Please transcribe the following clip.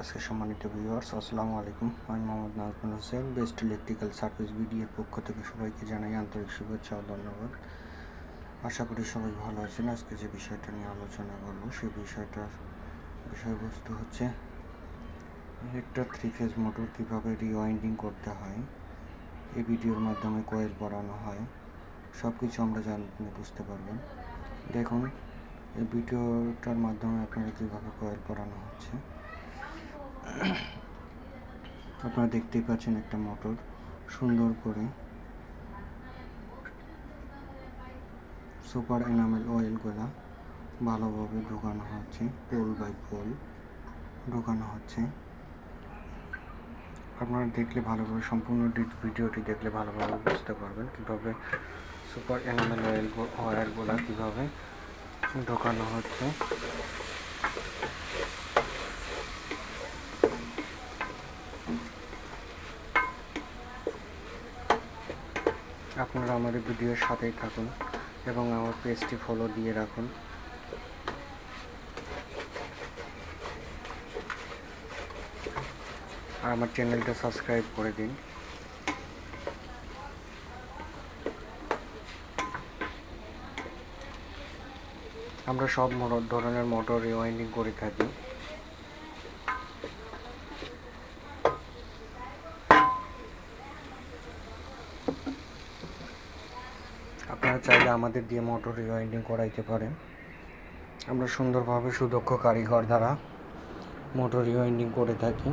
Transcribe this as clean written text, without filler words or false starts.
আজকে সম্মানিত ভিউয়ার্স, আসসালামু আলাইকুম। আমি Mohammad Nazmul Hossain, best electrical service বিডিএর পক্ষ থেকে সবাইকে জানাই আন্তরিক শুভেচ্ছা ও ধন্যবাদ। আশা করি সবাই ভালো আছেন। আজকে যে বিষয়টা নিয়ে আলোচনা করব সেই বিষয়টার বিষয়বস্তু হচ্ছে একটা 3 ফেজ মোটর কীভাবে রিওয়াইন্ডিং করতে হয়, এই ভিডিওর মাধ্যমে কয়েল পরানো হয়, সব কিছু আমরা বুঝতে পারবেন। দেখুন এই ভিডিওটার মাধ্যমে আপনারা কীভাবে কয়েল পরানো হচ্ছে। আপনারা দেখতেই পাচ্ছেন একটা মোটর সুন্দর করে সুপার এনামেল অয়েলগুলা ভালোভাবে ঢোকানো হচ্ছে, পোল বাই পোল ঢোকানো হচ্ছে। আপনারা দেখলে ভালোভাবে সম্পূর্ণ ভিডিওটি দেখলে ভালোভাবে বুঝতে পারবেন কীভাবে সুপার এনামেল অয়েলগুলা কীভাবে ঢোকানো হচ্ছে। আপনারা আমাদের ভিডিওর সাথেই থাকুন এবং আমার পেজটি ফলো দিয়ে রাখুন। আর আমার চ্যানেলটা সাবস্ক্রাইব করে দিন। আমরা সব ধরনের মোটর রিওয়াইন্ডিং করে থাকি। আপনারা চাইলে আমাদের দিয়ে মোটর রিওয়াইন্ডিং করাইতে পারেন। আমরা সুন্দরভাবে সুদক্ষ কারিগর দ্বারা মোটর রিওয়াইন্ডিং করে থাকি।